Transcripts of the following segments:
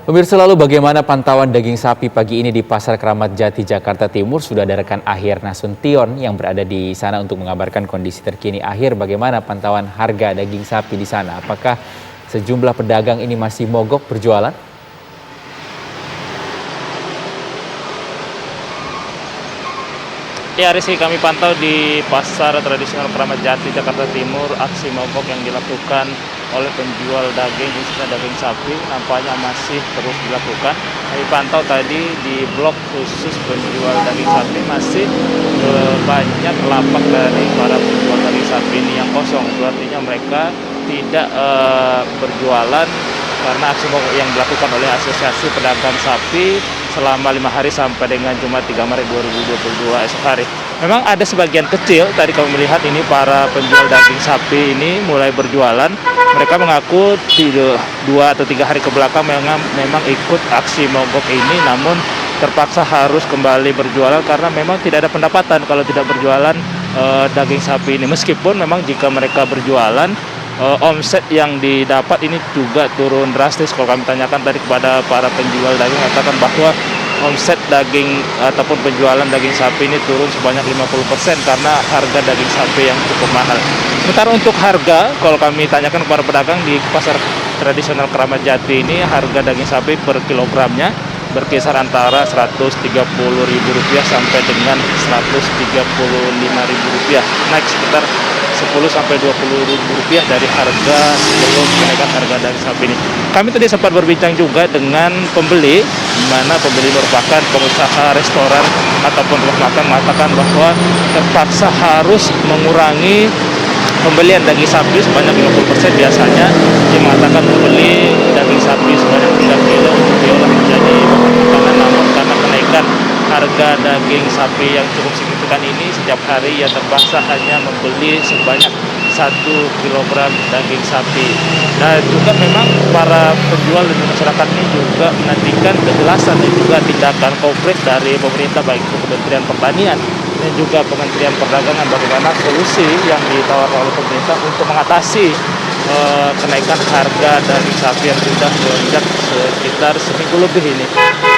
Pemirsa, lalu bagaimana pantauan daging sapi pagi ini di Pasar Keramat Jati, Jakarta Timur? Sudah ada rekan Akhir Nasution yang berada di sana untuk mengabarkan kondisi terkini. Akhir, bagaimana pantauan harga daging sapi di sana? Apakah sejumlah pedagang ini masih mogok berjualan? Ya, Rizky, kami pantau di Pasar Tradisional Keramat Jati, Jakarta Timur, aksi mogok yang dilakukan oleh penjual daging, khususnya daging sapi, nampaknya masih terus dilakukan. Kami pantau tadi di blok khusus penjual daging sapi masih banyak lapak dari para penjual daging sapi ini yang kosong. Itu artinya mereka tidak berjualan karena aksi mogok yang dilakukan oleh Asosiasi Pedagang Sapi selama 5 hari sampai dengan Jumat 3 Maret 2022 esok hari. Memang ada sebagian kecil, tadi kami melihat ini para penjual daging sapi ini mulai berjualan. Mereka mengaku 2 atau 3 hari ke belakang memang ikut aksi mogok ini, namun terpaksa harus kembali berjualan karena memang tidak ada pendapatan kalau tidak berjualan daging sapi ini. Meskipun memang jika mereka berjualan, omset yang didapat ini juga turun drastis. Kalau kami tanyakan tadi kepada para penjual daging, katakan bahwa omset daging ataupun penjualan daging sapi ini turun sebanyak 50% karena harga daging sapi yang cukup mahal. Sementara untuk harga, kalau kami tanyakan kepada pedagang di Pasar Tradisional Keramat Jati ini, harga daging sapi per kilogramnya berkisar antara Rp130.000 sampai dengan Rp135.000, naik sekitar Rp10-Rp20.000 dari harga sebelum kenaikan harga daging sapi ini. Kami tadi sempat berbincang juga dengan pembeli, di mana pembeli merupakan pengusaha restoran ataupun rumah makan, mengatakan bahwa terpaksa harus mengurangi pembelian daging sapi sebanyak 50%. Biasanya dia mengatakan membeli daging sapi sebanyak 3 kilo untuk diolah menjadi makanan, namun karena kenaikan harga daging sapi yang cukup signifikan ini, setiap hari ia terpaksa hanya membeli sebanyak 1 kilogram daging sapi. Dan juga memang para penjual dan masyarakat ini juga menantikan kejelasan dan juga tindakan konkret dari pemerintah, baik itu Kementerian Pertanian dan juga Kementerian Perdagangan, bagaimana solusi yang ditawarkan oleh pemerintah untuk mengatasi kenaikan harga daging sapi yang sudah melonjak sekitar seminggu lebih ini.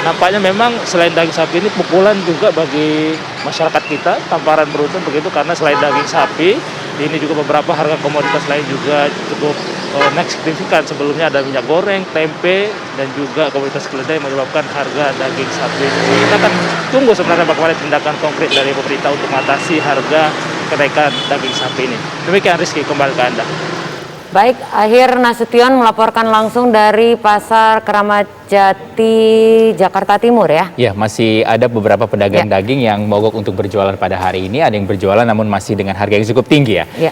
Nampaknya memang selain daging sapi ini pukulan juga bagi masyarakat kita, tamparan beruntun begitu, karena selain daging sapi ini juga beberapa harga komoditas lain juga cukup naik signifikan. Sebelumnya ada minyak goreng, tempe, dan juga komoditas keledai yang menyebabkan harga daging sapi. Kita akan tunggu sebenarnya bagaimana tindakan konkret dari pemerintah untuk mengatasi harga kenaikan daging sapi ini. Demikian, Rizky, kembali ke Anda. Baik, Akhir Nasution melaporkan langsung dari Pasar Keramat Jati, Jakarta Timur ya? Ya, masih ada beberapa pedagang daging yang mogok untuk berjualan pada hari ini. Ada yang berjualan namun masih dengan harga yang cukup tinggi ya.